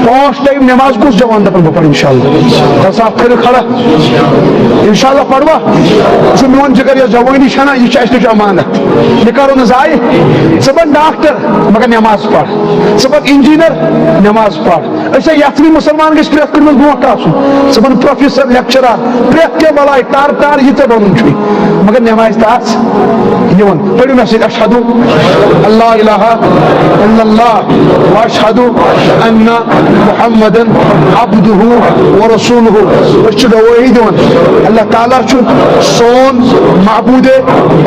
5 time नमाज कुछ जवान दफन बपड़ इंशाल्लाह साफ करो खड़ा इंशाल्लाह पढ़वा जो मोन जिगर या जवानी छना ये चाहिए अमानत ये करो न जाए सबन डॉक्टर मगर नमाज पढ़ सबन इंजीनियर नमाज पढ़ ऐसे यात्री मुसलमान के प्रेत कर ब्रोट सबन प्रोफेसर लेक्चरर प्रेत के बलाय तार तार ये तो बनून मगर नमाज तास वन पढ़ो मे सद अशहदु अल्ला इलाहा इल्लल्लाह व अशहदु अन्ना मुहम्मदन अब्दुहु व रसूलुहु गवाही दिवन अल्लाह ताला सोन महबूद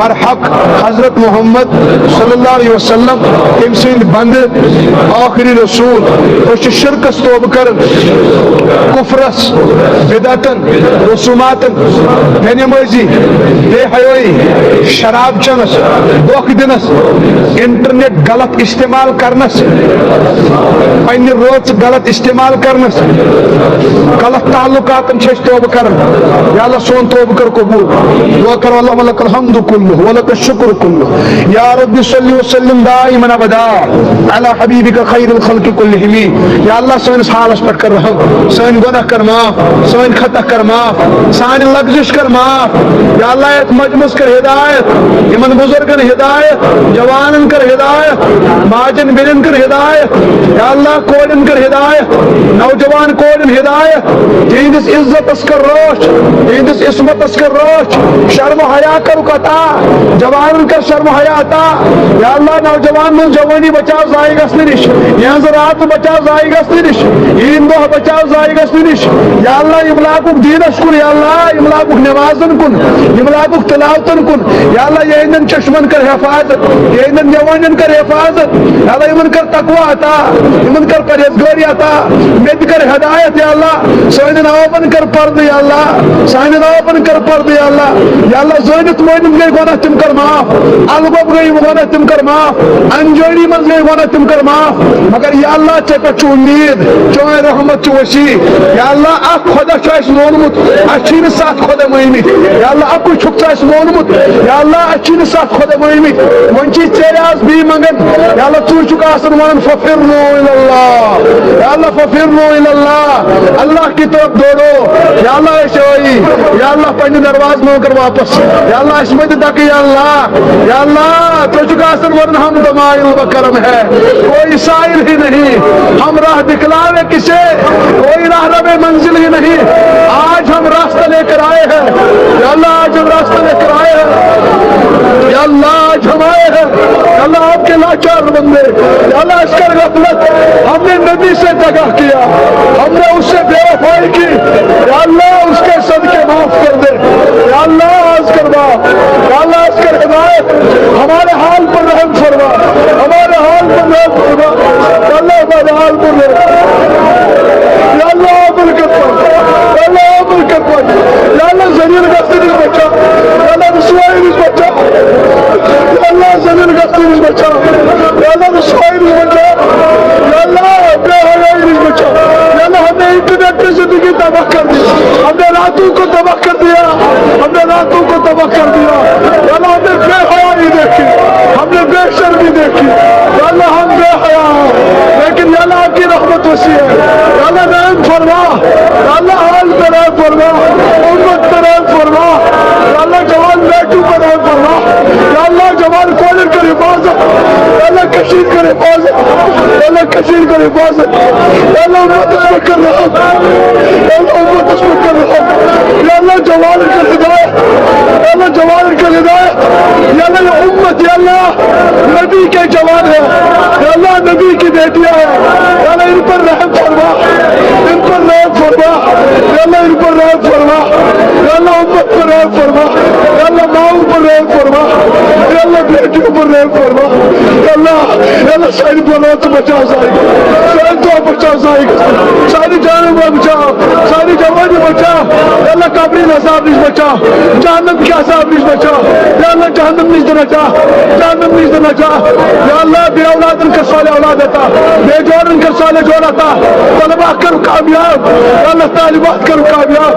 बरहक हजरत मोहम्मद सल्लल्लाहु अलैहि वसल्लम तम सद बंद आखिरी रसूल शिरकस तोब कर कुफरस बिदतन रसूमातन बेनमाजी बेहयाई शराब चनस धोख दिनस इंटरनेट गलत इस्तेमाल करनस पन्ने रोज गलत इस्तेमाल करनस गलत ताल्लुकातन तोब कर या अल्लाह सोन तोब कर कबूल दुआ कर अल्लाह लकल हम्दु कुल्लु व लकल शुक्र कुल्लु या रब्बी सल्लि व सल्लिम दाइमन अबदा अला हबीबिका खैरुल खल्क़ि कुल्लिहिम या अल्लाह सोन हालस पर कर रहम सोन गुनाह कर माफ सोन खता कर माफ सान लग्जिश कर माफ या अल्लाह एक मजमस कर हिदायत इमन बुजुर्गन हिदायत जवानन कर हिदायत माजन बिनन कर हिदायत या अल्लाह कोलन कर हिदायत नौजवान कोलन हिदायत जिंदस इज्जत कर रोश जिंदस इस्मत कर रोश शर्म हया कर कता जवानन कर शर्म हया अता या अल्लाह नौजवान मन जवानी बचाओ जाए गस्न निश यहां रात बचाओ जाए गस्न निश ईद दो बचाओ जाए गस्न निश या अल्लाह इमलाकुक दीनस कुन या अल्लाह इमलाकुक नमाजन कुन इमलाकुक तिलावतन कुन या अल्लाह यहन चश्मन कर हिफाजत यहन जवानन कर हिफाजत या अल्लाह इमन कर तकवा अता इमन कर परहेजगारी अता मेद कर हिदायत या अल्लाह सोइन नवाबन कर पर्द या अल्लाह साइन नवाबन कर पर्द या अल्लाह ज़ोनित मोइनम गई गुनाह तुम कर माफ अलगब गई गुनाह तुम कर माफ अंजोड़ी मज गई गुनाह तुम कर माफ मगर या अल्लाह चे पे उम्मीद चोए रहमत वसी या अल्लाह अख खुदा चोइस मोनमुत अच्छी साथ खुदा मोइमित या अल्लाह अकु छुकता मोनमुत या अल्लाह अच्छी साथ खुदा मोइमित वंची चेराज भी मंगन या अल्लाह तू चुका आसन वन फफिरनु इलल्लाह या अल्लाह फफिरनु इलल्लाह अल्लाह की तरफ दौड़ो या अल्लाह ऐसे या अल्लाह पन्ने दरवाज में होकर वापस या अल्लाह इसमें तक या अल्लाह तो चुका आसन वन हम दमाइल व करम है कोई साइल ही नहीं हम राह दिखलावे किसे कोई राह रवे मंजिल ही नहीं आज हम रास्ता लेकर आए हैं या अल्लाह आज हम रास्ता लेकर आए हैं या अल्लाह आज हम आए हैं या अल्लाह आपके लाचार बंदे या अल्लाह इसकर गफलत हमने नबी से दगा किया हमने उससे बेवफाई की या अल्लाह उसके सदके माफ कर दे या अल्लाह आज करवा या अल्लाह इसकर हिदायत हमारे हाल पर रहम फरमा हमारे हाल पर रहम फरमा अल्लाह हमारे हाल पर या अल्लाह बरकत पर या अल्लाह बरकत पर या अल्लाह जमीन गस्ती बचा या अल्लाह रसवाई बचा या अल्लाह जमीन गस्ती बचा या अल्लाह रसवाई बचा या अल्लाह बेहयाई बचा या अल्लाह हमने इंटरनेट पे जिंदगी तबाह कर दी हमने रातों को तबाह कर दिया हमने रातों को तबाह कर दिया या अल्लाह हमने बेहयाई देखी हमने बेशर्मी देखी या अल्लाह हम बेहया लेकिन या अल्लाह आपकी रहमत वसी है या अल्लाह रहम फरमा या अल्लाह हाल पर रहम फरमा उम्मत पर रहम फरमा या अल्लाह जवान बेटू पर रहम फरमा या अल्लाह जवान कॉलेज कर हिफाजत या अल्लाह कशीर कर हिफाजत या अल्लाह कशीर कर हिफाजत या अल्लाह उम्मत पर कर रहम या अल्लाह उम्मत पर कर रहम या अल्लाह जवान कर हिदायत या अल्लाह जवान कर हिदायत या अल्लाह उम्मत या अल्लाह नबी के जवान है या अल्लाह नबी की बेटियां है या अल्लाह इन पर रहम फरमा इन पर रहम फरमा या अल्लाह इन पर रहम फरमा या अल्लाह उम्मत पर रहम फरमा या अल्लाह माओं पर रहम फरमा या अल्लाह बेटियों पर रहम फरमा या अल्लाह सारी बलात बचा जाएगा सारी तो बचा जाएगा सारी जानों को बचाओ सारी जवानी बचाओ या अल्लाह कब्र अज़ाब नहीं बचाओ जहन्नम के अज़ाब नहीं बचाओ या अल्लाह जहन्नम नहीं देना चाह जहन्नम नहीं देना चाह या अल्लाह बे औलादन का साले औलाद अता बेजोरन का साले जोर अता तलबा कर कामयाब या अल्लाह तालिबात कर कामयाब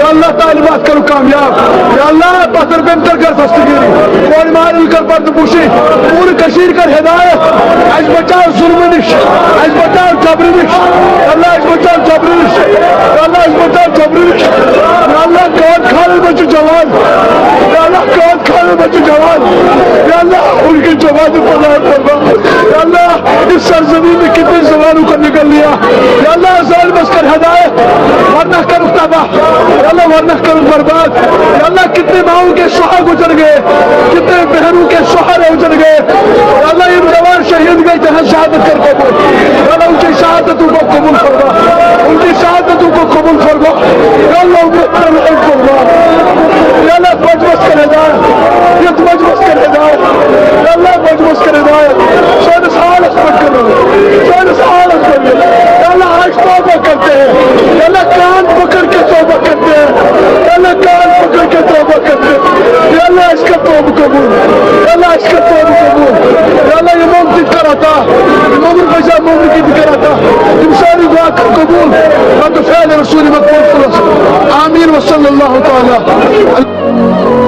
या अल्लाह तालिबात कर कामयाब या अल्लाह पत्थर बेंतर कर दस्तगीरी कोई मारिल कर पर्दपुशी पूरी कशीर कर हिदायत आज बचाओ जुल्म निश आज बचाओ जबर निश اللہ اسبتال تبریک یا اللہ کان کھانے بچے جوان یا اللہ کان کھانے بچے جوان یا اللہ ان کی جوان پر لائق فرما یا اللہ اس سرزمین میں کتنے زبانوں کو نکل لیا یا اللہ ازال بس کر ہدایت ورنہ کر تباہ یا اللہ ورنہ کر برباد یا اللہ کتنے ماؤں کے شوہر گزر گئے کتنے بہنوں کے شوہر گزر گئے یا اللہ ان جوان شہید گئے جہاں شہادت کر قبول یا اللہ ان کی شہادتوں کو قبول فرما ان کی شہادتوں کو قبول فرما یا اللہ ان پر رحم فرما یا اللہ مجبس کر ہدایت یہ مجبس کر ہدایت یا اللہ مجبس کر ہدایت شاید اس حالت پر کرو شاید اس حالت پر کرو یا اللہ آج توبہ کرتے ہیں یا اللہ کان پکڑ کے توبہ کرتے ہیں یا اللہ کان پکڑ کے توبہ کرتے ہیں یا اللہ اس کا توبہ قبول یا اللہ اس کا توبہ قبول یا اللہ یہ مومن کر آتا مومن بجا مومن کی ذکر آتا تم ساری دعا کر قبول رب فعل رسول مقبول آمین وصلی اللہ تعالی